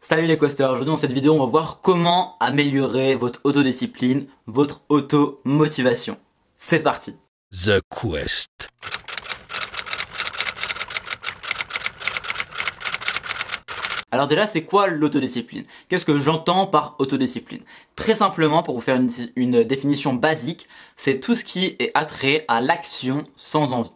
Salut les questeurs, aujourd'hui dans cette vidéo on va voir comment améliorer votre autodiscipline, votre auto-motivation. C'est parti. The Quest. Alors déjà c'est quoi l'autodiscipline? Qu'est-ce que j'entends par autodiscipline? Très simplement, pour vous faire une définition basique, c'est tout ce qui est attrait à l'action sans envie.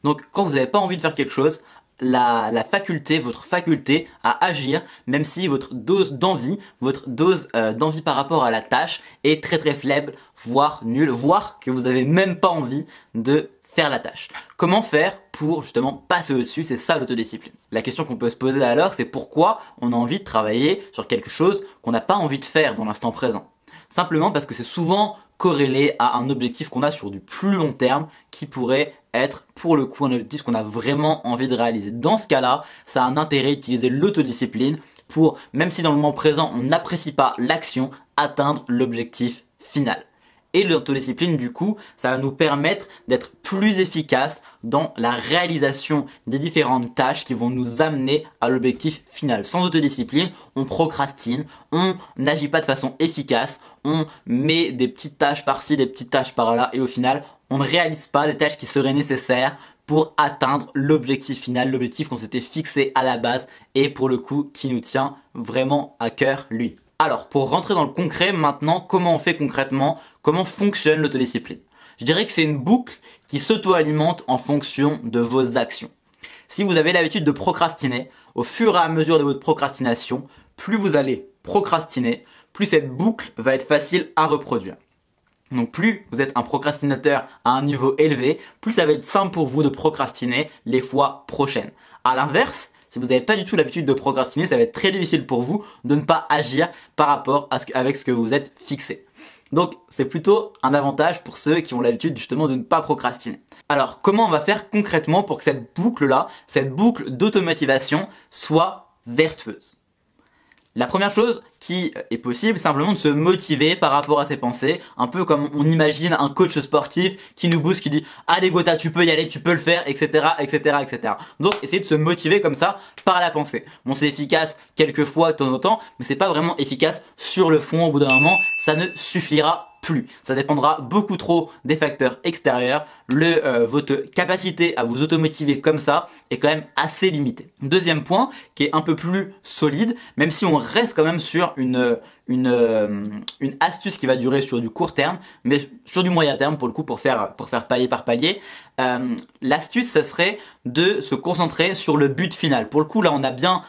Donc quand vous n'avez pas envie de faire quelque chose, votre faculté à agir, même si votre dose d'envie, d'envie par rapport à la tâche est très faible, voire nulle, voire que vous n'avez même pas envie de faire la tâche. Comment faire pour justement passer au-dessus? C'est ça l'autodiscipline. La question qu'on peut se poser alors, c'est pourquoi on a envie de travailler sur quelque chose qu'on n'a pas envie de faire dans l'instant présent. Simplement parce que c'est souvent corrélé à un objectif qu'on a sur du plus long terme qui pourrait être pour le coup un objectif qu'on a vraiment envie de réaliser. Dans ce cas-là, ça a un intérêt d'utiliser l'autodiscipline pour, même si dans le moment présent on n'apprécie pas l'action, atteindre l'objectif final. Et l'autodiscipline du coup, ça va nous permettre d'être plus efficace dans la réalisation des différentes tâches qui vont nous amener à l'objectif final. Sans autodiscipline, on procrastine, on n'agit pas de façon efficace, on met des petites tâches par-ci, des petites tâches par-là et au final, on ne réalise pas les tâches qui seraient nécessaires pour atteindre l'objectif final, l'objectif qu'on s'était fixé à la base et pour le coup qui nous tient vraiment à cœur lui. Alors, pour rentrer dans le concret maintenant, comment on fait concrètement? Comment fonctionne l'autodiscipline? Je dirais que c'est une boucle qui s'auto-alimente en fonction de vos actions. Si vous avez l'habitude de procrastiner, au fur et à mesure de votre procrastination, plus vous allez procrastiner, plus cette boucle va être facile à reproduire. Donc plus vous êtes un procrastinateur à un niveau élevé, plus ça va être simple pour vous de procrastiner les fois prochaines. À l'inverse, si vous n'avez pas du tout l'habitude de procrastiner, ça va être très difficile pour vous de ne pas agir par rapport à avec ce que vous êtes fixé. Donc c'est plutôt un avantage pour ceux qui ont l'habitude justement de ne pas procrastiner. Alors comment on va faire concrètement pour que cette boucle-là, cette boucle d'automotivation soit vertueuse? La première chose qui est possible, c'est simplement de se motiver par rapport à ses pensées, un peu comme on imagine un coach sportif qui nous booste, qui dit « Allez Gotha, tu peux y aller, tu peux le faire, etc. etc. etc. » Donc essayez de se motiver comme ça par la pensée. Bon, c'est efficace quelques fois de temps en temps, mais c'est pas vraiment efficace sur le fond. Au bout d'un moment, ça ne suffira plus. Ça dépendra beaucoup trop des facteurs extérieurs. Votre capacité à vous automotiver comme ça est quand même assez limitée. Deuxième point qui est un peu plus solide, même si on reste quand même sur une astuce qui va durer sur du court terme, mais sur du moyen terme pour le coup, pour faire palier par palier. L'astuce, ça serait de se concentrer sur le but final. Pour le coup, là, on a bien,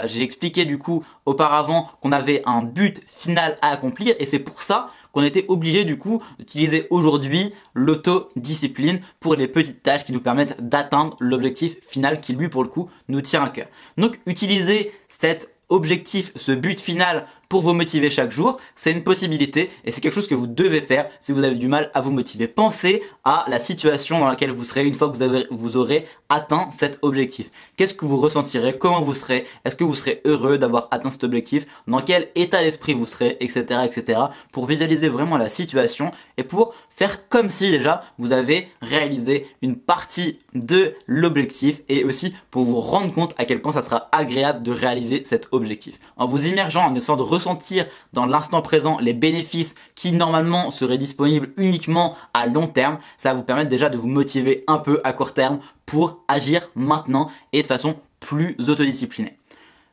j'ai expliqué du coup auparavant qu'on avait un but final à accomplir et c'est pour ça qu'on était obligé du coup d'utiliser aujourd'hui l'autodiscipline pour les petites tâches qui nous permettent d'atteindre l'objectif final qui lui pour le coup nous tient à cœur. Donc utiliser cet objectif, ce but final pour vous motiver chaque jour, c'est une possibilité et c'est quelque chose que vous devez faire si vous avez du mal à vous motiver. Pensez à la situation dans laquelle vous serez une fois que vous aurez atteint cet objectif. Qu'est-ce que vous ressentirez? Comment vous serez? Est-ce que vous serez heureux d'avoir atteint cet objectif? Dans quel état d'esprit vous serez? Etc. etc. Pour visualiser vraiment la situation et pour faire comme si déjà vous avez réalisé une partie de l'objectif et aussi pour vous rendre compte à quel point ça sera agréable de réaliser cet objectif. En vous immergeant, en essayant de ressentir dans l'instant présent les bénéfices qui normalement seraient disponibles uniquement à long terme, ça va vous permettre déjà de vous motiver un peu à court terme pour agir maintenant et de façon plus autodisciplinée.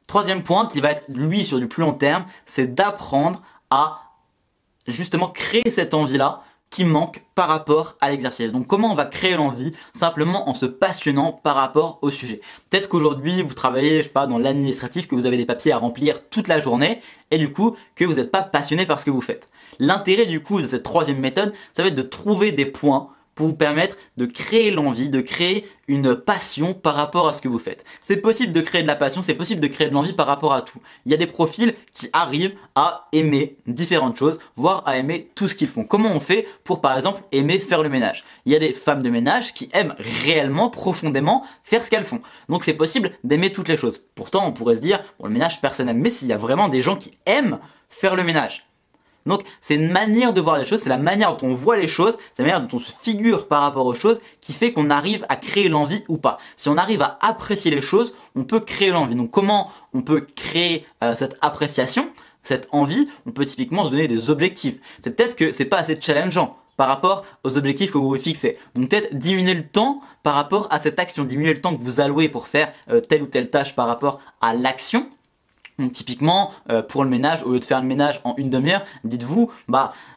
Troisième point qui va être lui sur du plus long terme, c'est d'apprendre à justement créer cette envie-là qui manque par rapport à l'exercice. Donc comment on va créer l'envie? Simplement en se passionnant par rapport au sujet. Peut-être qu'aujourd'hui vous travaillez, je sais pas, dans l'administratif, que vous avez des papiers à remplir toute la journée et du coup que vous n'êtes pas passionné par ce que vous faites. L'intérêt du coup de cette troisième méthode, ça va être de trouver des points pour vous permettre de créer l'envie, de créer une passion par rapport à ce que vous faites. C'est possible de créer de la passion, c'est possible de créer de l'envie par rapport à tout. Il y a des profils qui arrivent à aimer différentes choses, voire à aimer tout ce qu'ils font. Comment on fait pour par exemple aimer faire le ménage? Il y a des femmes de ménage qui aiment réellement, profondément faire ce qu'elles font. Donc c'est possible d'aimer toutes les choses. Pourtant on pourrait se dire, bon, le ménage personne n'aime, mais s'il y a vraiment des gens qui aiment faire le ménage, Donc c'est une manière de voir les choses, c'est la manière dont on voit les choses, c'est la manière dont on se figure par rapport aux choses qui fait qu'on arrive à créer l'envie ou pas. Si on arrive à apprécier les choses, on peut créer l'envie. Donc comment on peut créer cette appréciation, cette envie? On peut typiquement se donner des objectifs. C'est peut-être que c'est pas assez challengeant par rapport aux objectifs que vous vous fixez. Donc peut-être diminuer le temps par rapport à cette action, diminuer le temps que vous allouez pour faire telle ou telle tâche par rapport à l'action. Donc typiquement, pour le ménage, au lieu de faire le ménage en une demi-heure, dites-vous,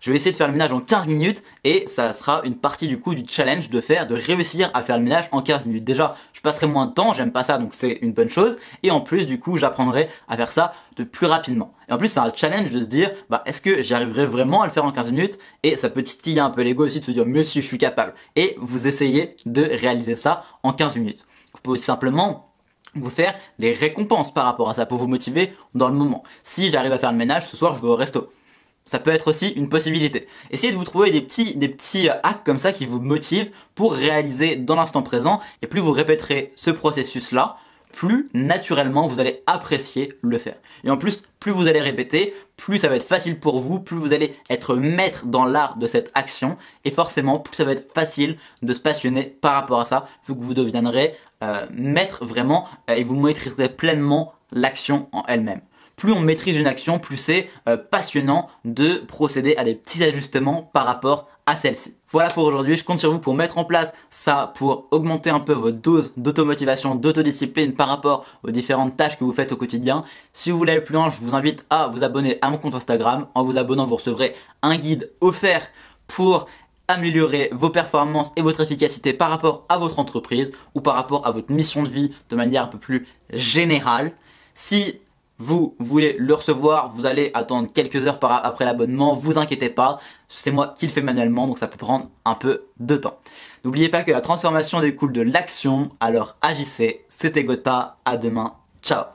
je vais essayer de faire le ménage en 15 minutes et ça sera une partie du coup du challenge de réussir à faire le ménage en 15 minutes. Déjà, je passerai moins de temps, j'aime pas ça, donc c'est une bonne chose. Et en plus, du coup, j'apprendrai à faire ça de plus rapidement. Et en plus, c'est un challenge de se dire, est-ce que j'y arriverai vraiment à le faire en 15 minutes? Et ça peut titiller un peu l'ego aussi de se dire, mais si je suis capable. Et vous essayez de réaliser ça en 15 minutes. Vous pouvez aussi simplement vous faire des récompenses par rapport à ça pour vous motiver dans le moment. Si j'arrive à faire le ménage, ce soir je vais au resto. Ça peut être aussi une possibilité. Essayez de vous trouver des petits hacks comme ça qui vous motivent pour réaliser dans l'instant présent. Et plus vous répéterez ce processus-là, plus naturellement vous allez apprécier le faire. Et en plus, plus vous allez répéter, plus ça va être facile pour vous, plus vous allez être maître dans l'art de cette action. Et forcément, plus ça va être facile de se passionner par rapport à ça, vu que vous deviendrez maître vraiment et vous maîtriserez pleinement l'action en elle-même. Plus on maîtrise une action, plus c'est passionnant de procéder à des petits ajustements par rapport à celle-ci. Voilà pour aujourd'hui, je compte sur vous pour mettre en place ça, pour augmenter un peu votre dose d'automotivation, d'autodiscipline par rapport aux différentes tâches que vous faites au quotidien. Si vous voulez aller plus loin, je vous invite à vous abonner à mon compte Instagram. En vous abonnant, vous recevrez un guide offert pour améliorer vos performances et votre efficacité par rapport à votre entreprise ou par rapport à votre mission de vie de manière un peu plus générale. Si vous voulez le recevoir, vous allez attendre quelques heures après l'abonnement, vous inquiétez pas, c'est moi qui le fais manuellement, donc ça peut prendre un peu de temps. N'oubliez pas que la transformation découle de l'action, alors agissez, c'était Gotha, à demain, ciao.